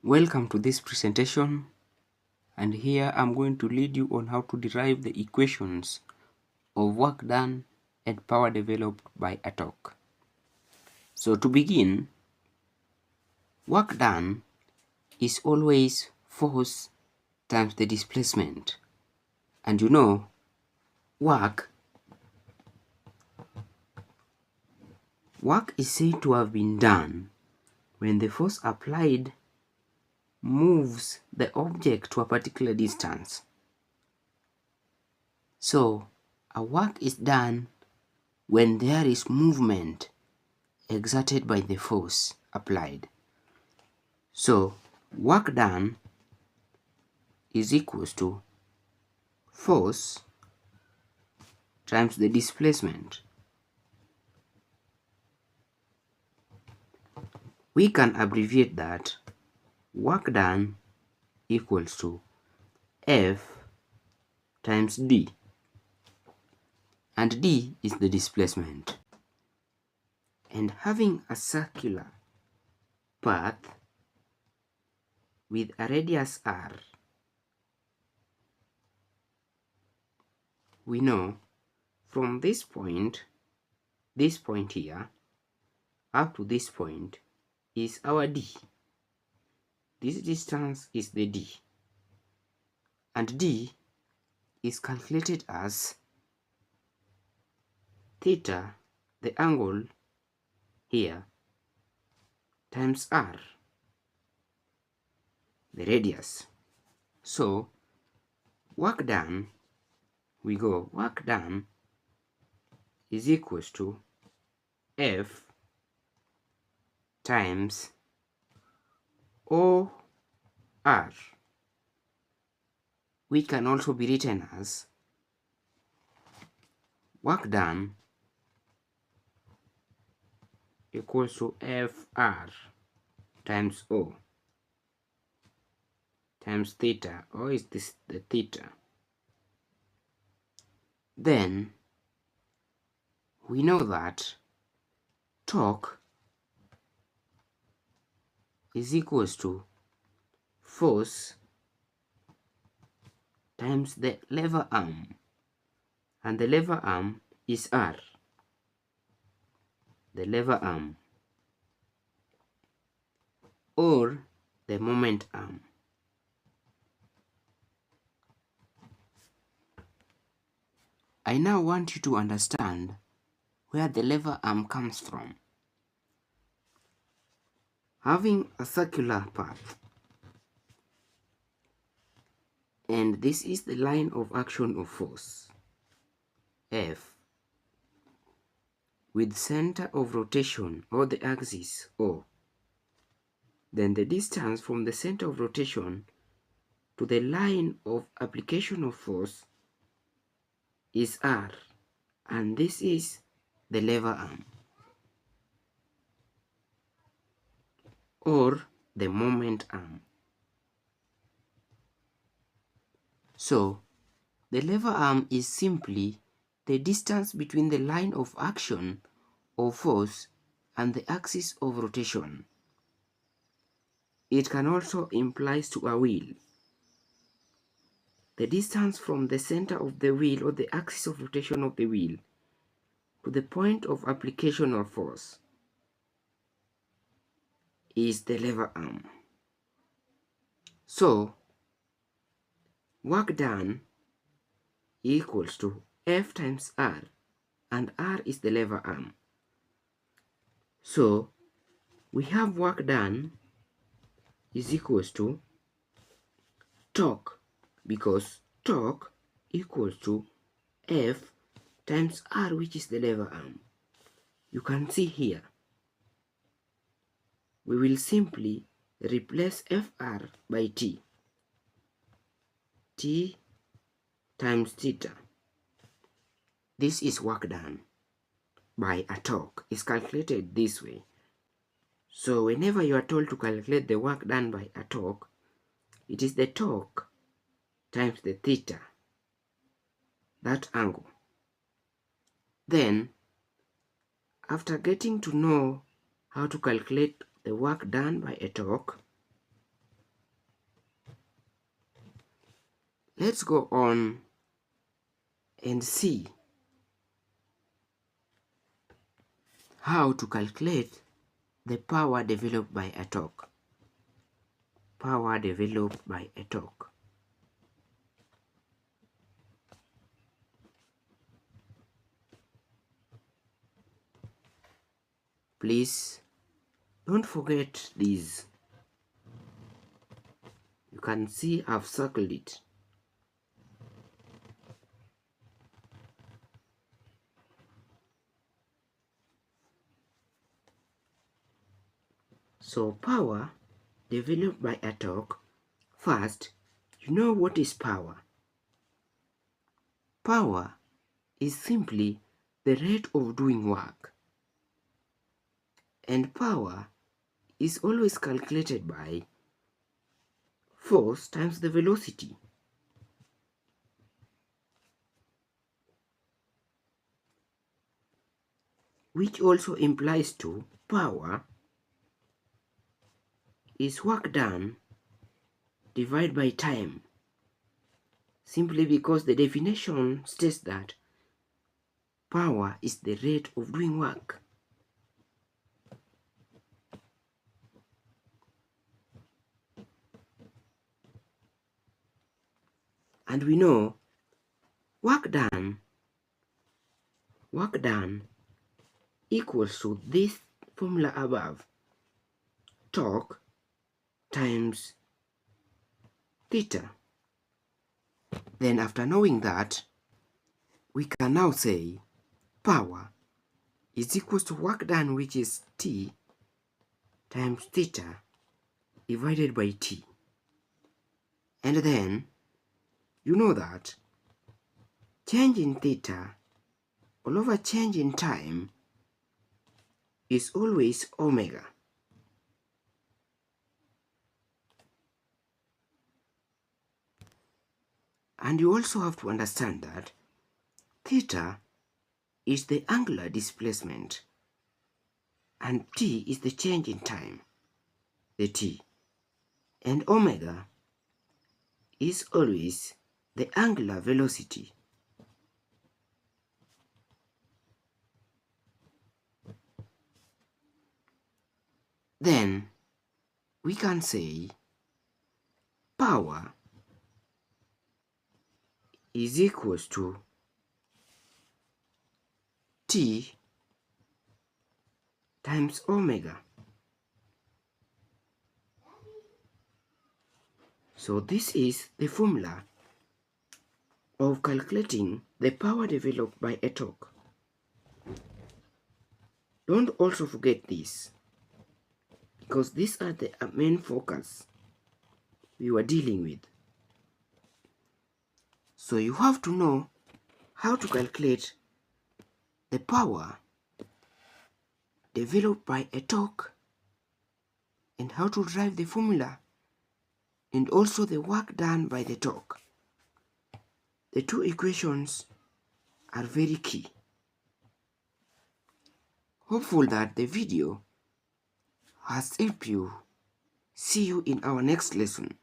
Welcome to this presentation, and here I'm going to lead you on how to derive the equations of work done and power developed by a torque. So to begin, work done is always force times the displacement. And you know, work is said to have been done when the force applied moves the object to a particular distance. So, a work is done when there is movement exerted by the force applied. So, work done is equals to force times the displacement. We can abbreviate that work done equals to F times D, and D is the displacement. And having a circular path with a radius r, we know from this point here, up to this point is our D. This distance is the D, and D is calculated as theta, the angle here, times r, the radius. So work done, work done is equals to F times OR, which can also be written as work done equals to FR times O times theta. O is this the theta. Then we know that torque is equals to force times the lever arm, and the lever arm is R, the lever arm, or the moment arm. I now want you to understand where the lever arm comes from. Having a circular path, and this is the line of action of force, F, with center of rotation or the axis O. Then the distance from the center of rotation to the line of application of force is R, and this is the lever arm or the moment arm. So the lever arm is simply the distance between the line of action of force and the axis of rotation. It can also imply to a wheel. The distance from the center of the wheel or the axis of rotation of the wheel to the point of application of force is the lever arm. So work done equals to F times R, and R is the lever arm. So we have work done is equals to torque, because torque equals to F times R, which is the lever arm. You can see here, we will simply replace FR by T. T times theta. This is work done by a torque. It's calculated this way. So whenever you are told to calculate the work done by a torque, it is the torque times the theta, that angle. Then, after getting to know how to calculate the work done by a torque, Let's go on and see how to calculate the power developed by a torque. Power developed by a torque. Please don't forget these. You can see I've circled it. So power developed by a torque. First, you know what is power. Power is simply the rate of doing work. And power is always calculated by force times the velocity. Which also implies to power is work done divided by time, simply because the definition states that power is the rate of doing work. And we know work done equals to this formula above, torque times theta. Then after knowing that, we can now say power is equals to work done, which is T times theta divided by T. And then you know that change in theta all over change in time is always omega. And you also have to understand that theta is the angular displacement and t is the change in time, the t, and omega is always the angular velocity. Then we can say power is equals to T times omega. So this is the formula of calculating the power developed by a torque. Don't also forget this, because these are the main focus we were dealing with. So you have to know how to calculate the power developed by a torque and how to derive the formula and also the work done by the torque. The two equations are very key. Hopeful that the video has helped you. See you in our next lesson.